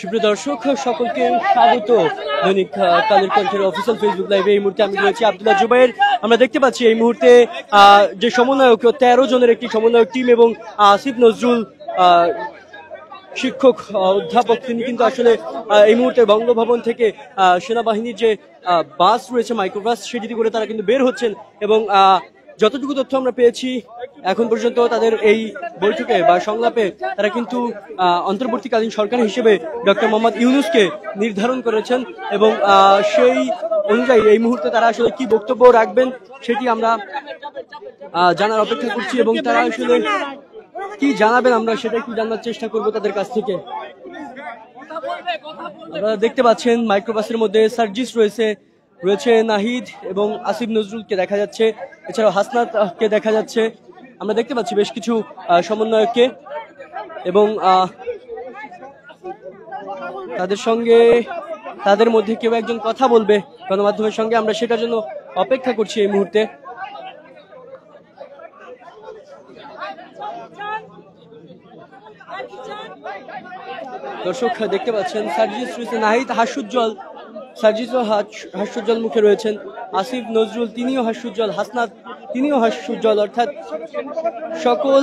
সুপ্রিয় দর্শক, সকলকে স্বাগত দৈনিক কালের কণ্ঠের অফিসিয়াল ফেসবুক লাইভে। এই মুহূর্তে আমি রয়েছি আব্দুল্লাহ জুবাইর। আমরা দেখতে পাচ্ছি এই মুহূর্তে যে সমন্বয়ক 13 জনের একটি সমন্বয়ক টিম এবং আসিফ নজরুল শিক্ষক অধ্যাপক, তিনি কিন্তু আসলে এই মুহূর্তে বঙ্গভবন থেকে সেনাবাহিনীর যে বাস রয়েছে, মাইক্রোবাস, সেটি করে তারা কিন্তু বের হচ্ছেন। এবং যতটুকু তথ্য আমরা পেয়েছি এখন পর্যন্ত তাদের এই বৈঠকে বা সংলাপে তারা কিন্তু অন্তর্বর্তীকালীন সরকার হিসেবে ডক্টর মোহাম্মদ ইউনূসকে নির্ধারণ করেছেন এবং সেই অনুযায়ী এই মুহূর্তে তারা আসলে কি বক্তব্য রাখবেন সেটি আমরা জানার অপেক্ষা করছি এবং তারা আসলে কি জানাবেন আমরা সেটা একটু জানার চেষ্টা করব তাদের কাছ থেকে। আপনারা দেখতে পাচ্ছেন মাইক্রোবাসের মধ্যে সার্জিস রয়েছে নাহিদ এবং আসিফ নজরুলকে দেখা যাচ্ছে, এছাড়াও হাসনাতকে দেখা যাচ্ছে। আমরা দেখতে পাচ্ছি বেশ কিছু সমন্বয়ককে এবং তাদের মধ্যে কেউ একজন কথা বলবে গণমাধ্যমের সঙ্গে, আমরা সেটার জন্য অপেক্ষা করছি এই মুহূর্তে। দর্শক দেখতে পাচ্ছেন সার্জিস রয়েছে, নাহিদ হাস্যোজ্জ্বল, সার্জিসও হাস্যোজ্জ্বল মুখে রয়েছেন, আসিফ নজরুল তিনিও হাস্যোজ্জ্বল, হাসনাত তিনিও হাস্যোজ্জ্বল, অর্থাৎ সকল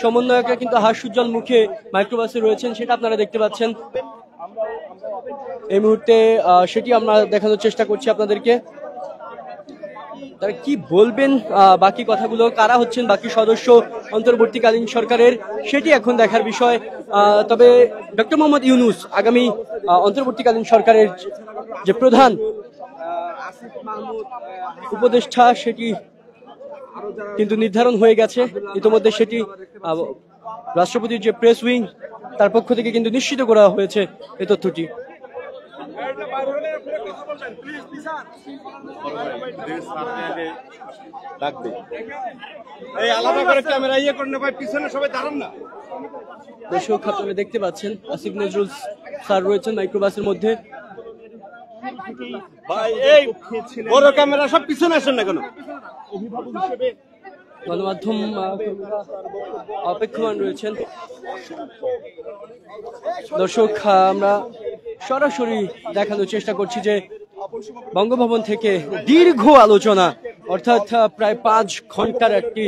সমন্বয়করা কিন্তু হাস্যোজ্জ্বল মুখে মাইক্রোবাসে রয়েছেন, সেটা আপনারা দেখতে পাচ্ছেন এই মুহূর্তে। সেটি আমরা দেখানোর চেষ্টা করছি আপনাদেরকে। তারা কি বলবেন, বাকি কথাগুলো, কারা হচ্ছেন বাকি সদস্য অন্তর্বর্তীকালীন সরকারের, সেটি এখন দেখার বিষয়। তবে ডক্টর মোহাম্মদ ইউনূস আগামী অন্তর্বর্তীকালীন সরকারের যে প্রধান উপদেষ্টা সেটি কিন্তু নির্ধারণ হয়ে গেছে ইতিমধ্যে। সেটি রাষ্ট্রপতির যে প্রেস উইং তার পক্ষ থেকে কিন্তু নিশ্চিত করা হয়েছে এই তথ্যটি। দর্শক আপনারা দেখতে পাচ্ছেন আসিফ নজরুল স্যার রয়েছেন মাইক্রোবাসের মধ্যে। বড় ক্যামেরা সব পিছনে আসেন না কেন? গণমাধ্যম অপেক্ষমান রয়েছেন। দর্শক আমরা সরাসরি দেখানোর চেষ্টা করছি যে বঙ্গভবন থেকে দীর্ঘ আলোচনা, অর্থাৎ প্রায় 5 ঘন্টার একটি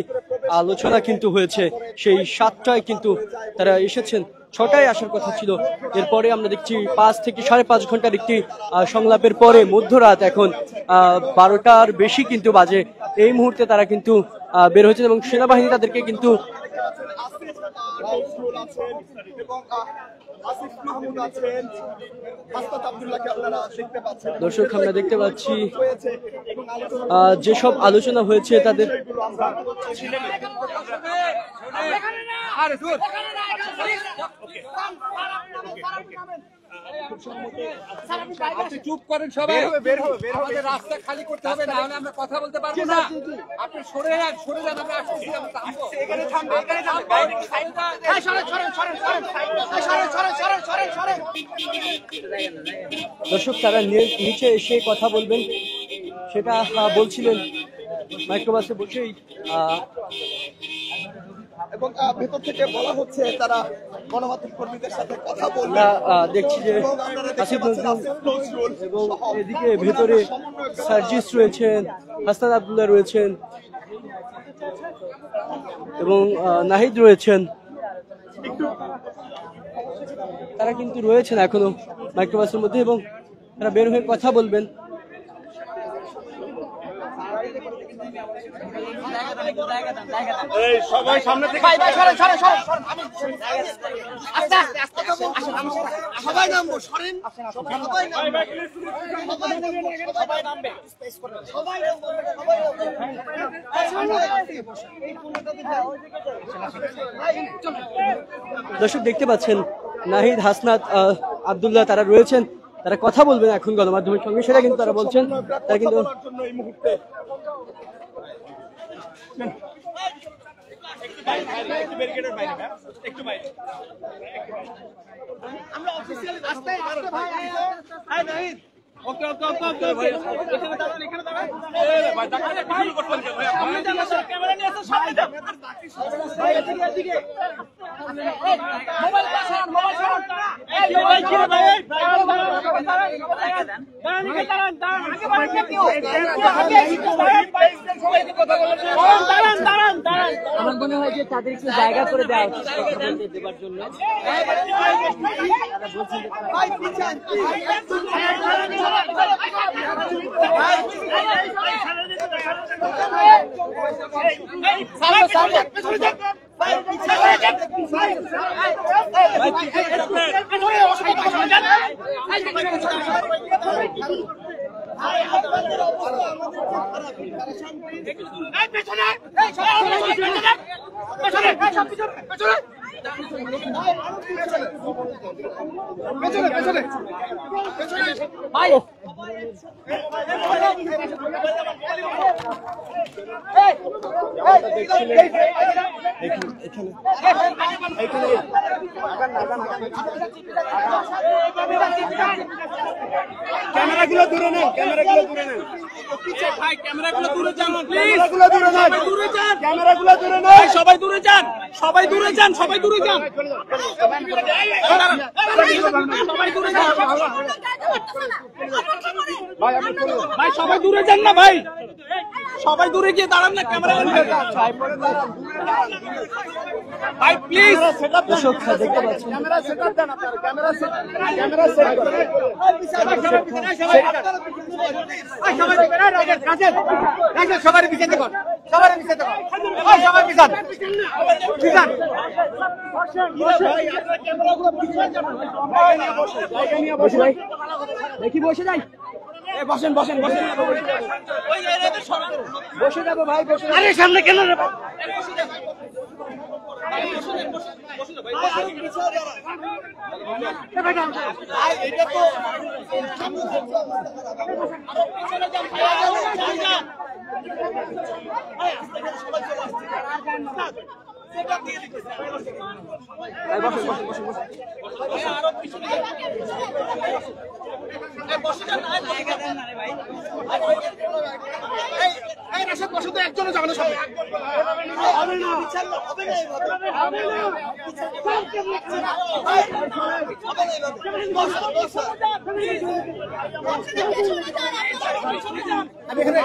আলোচনা কিন্তু হয়েছে। সেই 7টায় কিন্তু তারা এসেছেন, 6টায় আসার কথা ছিল। এরপরে আমরা দেখছি 5 থেকে 5.5 ঘন্টার একটি সংলাপের পরে মধ্যরাত এখন 12টার বেশি কিন্তু বাজে। এই মুহূর্তে তারা কিন্তু বের হয়েছেন এবং সেনাবাহিনী তাদেরকে কিন্তু দর্শক আমরা দেখতে পাচ্ছি যেসব আলোচনা হয়েছে তাদের চুপ করেন সবাই, আমাদের রাস্তা খালি করতে হবে, না হলে আমরা কথা বলতে পারবো না। আপনি সরে যান, আমরা আসছি, এখানে থামবে, দর্শক তারা নিচে এসে কথা বলবেন সেটা বলছিলেন মাইক্রোবাসে বসেই, এবং ভেতর থেকে বলা হচ্ছে তারা গণমাধ্যম কর্মীদের সাথে কথা বলবে। দেখছি যে আসিফ নজরুল এবং এদিকে ভেতরে সার্জিস রয়েছেন, হাসান আব্দুল্লাহ রয়েছেন এবং নাহিদ রয়েছেন। তারা কিন্তু রয়েছেন এখনো মাইক্রোবাসের মধ্যে এবং তারা বের হয়ে কথা বলবেন। সবাই সামনে থেকে সবাই নামবো, সরেন, দর্শক দেখতে পাচ্ছেন নাহিদ, হাসনাত, আব্দুল্লাহ তারা রয়েছেন, তারা কথা বলবেন এখন গণমাধ্যমের সঙ্গে, সেটা কিন্তু তারা বলছেন। তারা কিন্তু আমরা অফিসিয়ালি রাস্তায় আসতে ভাই, নাহিদ ওকে ওকে ওকে ওকে এখানে দাঁড়ান, এখানে দাঁড়ান। ভাই দাঁড়ান, শুরু করতে হবে ভাই, সামনে যান, ক্যামেরা নিয়ে আসুন, সামনে যান ভাই, এদিকে এদিকে মোবাইল পাশান, মোবাইল পাশান। আমার মনে হয় যে তাদের একটু জায়গা করে দেওয়া উচিত কথা বলতে দেবার জন্য। ক্যামেরাগুলো দূরে নেন, ক্যামেরাগুলো দূরে নেন, ভাই ক্যামেরাগুলো দূরে যান প্লিজ, ক্যামেরাগুলো দূরে নেন, দূরে যান, ক্যামেরাগুলো দূরে নেন। ভাই সবাই দূরে যান, সবাই দূরে যান, সবাই দূরে যান, সবাই দূরে যান, ভাই সবাই দূরে যান না ভাই, সবাই দূরে গিয়ে দাঁড়ান না ক্যামেরা, ভাই প্লিজ। দর্শক দেখতে পাচ্ছেন ক্যামেরা সেটআপ দেন আপনারা, ক্যামেরা সেট, ক্যামেরা সেট করেন। সবার পিছনে কর, সবার পিছনে কর, সবার পিছনে পিছন। দেখি বসে যাই। বসেন বসেন বসেন, বসে যাবো ভাই, বসে যাবো। আরে সামনে কেন রে ভাই? এটা তো বসে তো একজনও যাবে না, সবাই হবে না, হবে না, হবে না। আমি এখানে